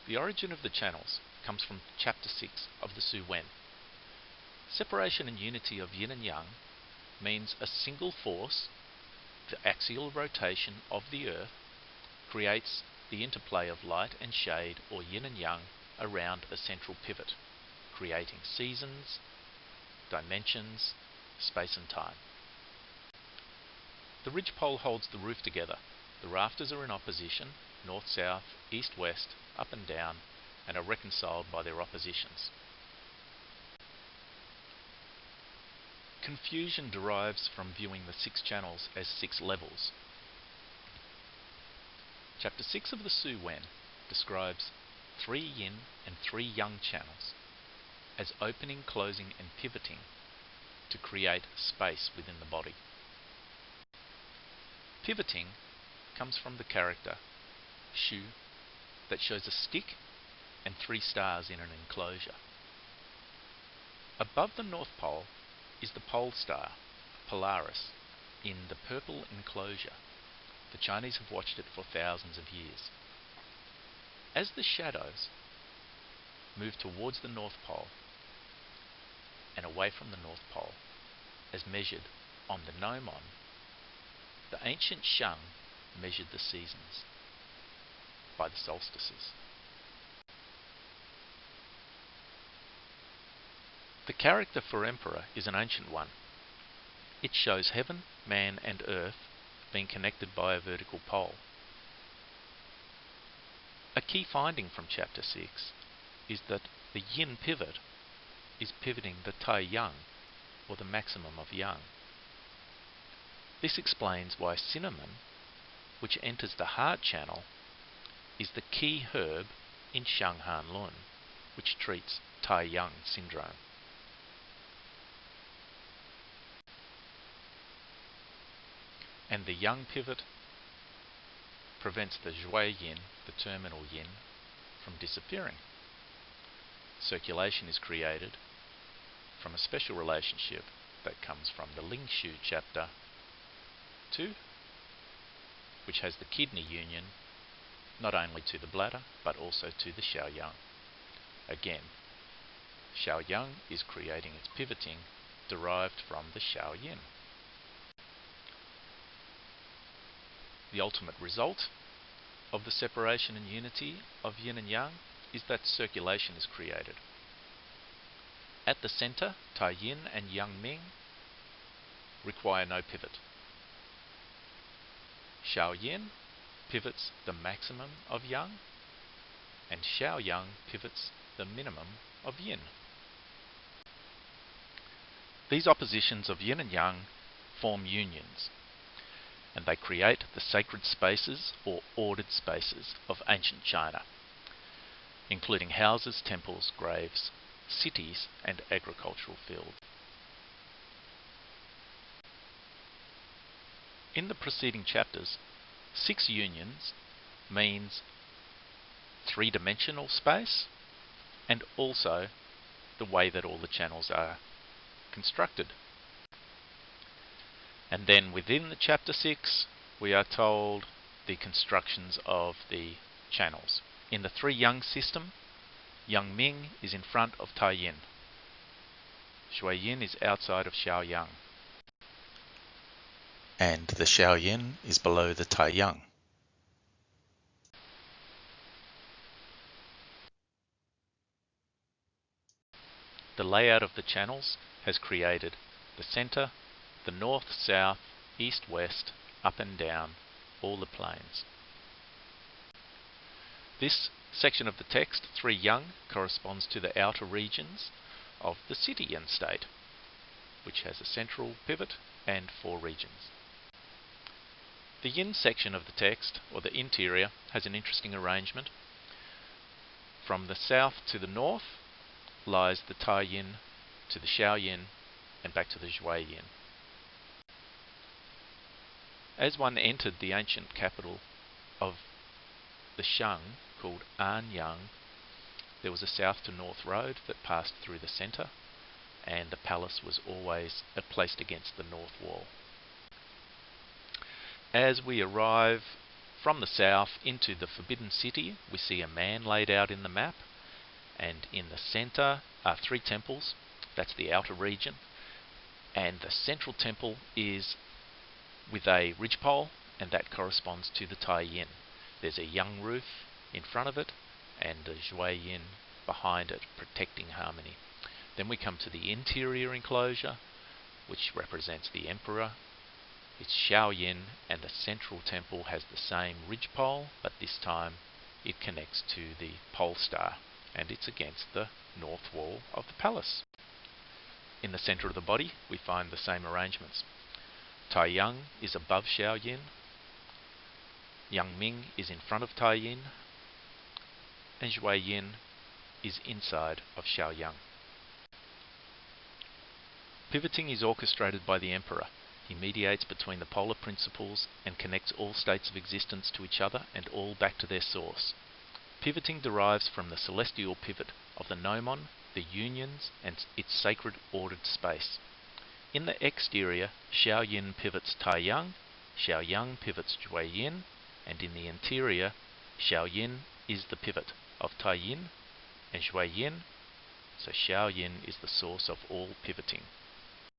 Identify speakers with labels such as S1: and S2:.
S1: The origin of the channels comes from Chapter 6 of the Su Wen. Separation and unity of yin and yang means a single force, the axial rotation of the earth, creates the interplay of light and shade, or yin and yang, around a central pivot, creating seasons, dimensions, space and time. The ridgepole holds the roof together. The rafters are in opposition, north-south, east-west, up and down, and are reconciled by their oppositions. Confusion derives from viewing the 6 channels as 6 levels. Chapter 6 of the Su Wen describes 3 yin and 3 yang channels as opening, closing and pivoting to create space within the body. Pivoting comes from the character Shu that shows a stick and 3 stars in an enclosure. Above the North Pole is the pole star, Polaris, in the purple enclosure. The Chinese have watched it for thousands of years. As the shadows move towards the North Pole and away from the North Pole, as measured on the gnomon, the ancient Shang measured the seasons by the solstices. The character for emperor is an ancient one. It shows heaven, man and earth being connected by a vertical pole. A key finding from Chapter 6 is that the yin pivot is pivoting the tai yang, or the maximum of yang. This explains why cinnamon, which enters the heart channel, is the key herb in Shanghan Lun, which treats Tai Yang syndrome. And the yang pivot prevents the Zhui yin, the terminal yin, from disappearing. Circulation is created from a special relationship that comes from the Ling Shu chapter 2, which has the kidney union not only to the bladder but also to the Xiao Yang. Again, Xiao Yang is creating its pivoting derived from the Xiao Yin. The ultimate result of the separation and unity of yin and yang is that circulation is created. At the center, Tai Yin and Yang Ming require no pivot. Xiao Yin pivots the maximum of yang, and Xiao Yang pivots the minimum of yin. These oppositions of yin and yang form unions, and they create the sacred spaces or ordered spaces of ancient China, including houses, temples, graves, cities, and agricultural fields. In the preceding chapters, 6 unions means 3-dimensional space and also the way that all the channels are constructed. And then within the chapter 6, we are told the constructions of the channels. In the 3 yang system, Yang Ming is in front of Tai Yin. Shui Yin is outside of Xiao Yang. And the Xiao Yin is below the Tai Yang. The layout of the channels has created the center, the north, south, east, west, up and down, all the planes. This section of the text, 3 yang, corresponds to the outer regions of the city yin state, which has a central pivot and 4 regions. The yin section of the text, or the interior, has an interesting arrangement. From the south to the north lies the Tai Yin to the Xiao Yin and back to the Zhui Yin. As one entered the ancient capital of the Shang, called Anyang, there was a south to north road that passed through the centre, and the palace was always placed against the north wall. As we arrive from the south into the Forbidden City, we see a man laid out in the map, and in the center are 3 temples. That's the outer region, and the central temple is with a ridgepole, and that corresponds to the Tai Yin. There's a yang roof in front of it, and a Shui Yin behind it, protecting harmony. Then we come to the interior enclosure, which represents the emperor. It's Xiao Yin, and the central temple has the same ridgepole, but this time it connects to the pole star, and it's against the north wall of the palace. In the center of the body, we find the same arrangements. Tai Yang is above Xiao Yin, Yang Ming is in front of Tai Yin, and Shui Yin is inside of Xiao Yang. Pivoting is orchestrated by the emperor. He mediates between the polar principles and connects all states of existence to each other and all back to their source. Pivoting derives from the celestial pivot of the gnomon, the unions, and its sacred ordered space. In the exterior, Xiao Yin pivots Tai Yang, Xiao Yang pivots Shui Yin, and in the interior, Xiao Yin is the pivot of Tai Yin and Shui Yin, so Xiao Yin is the source of all pivoting.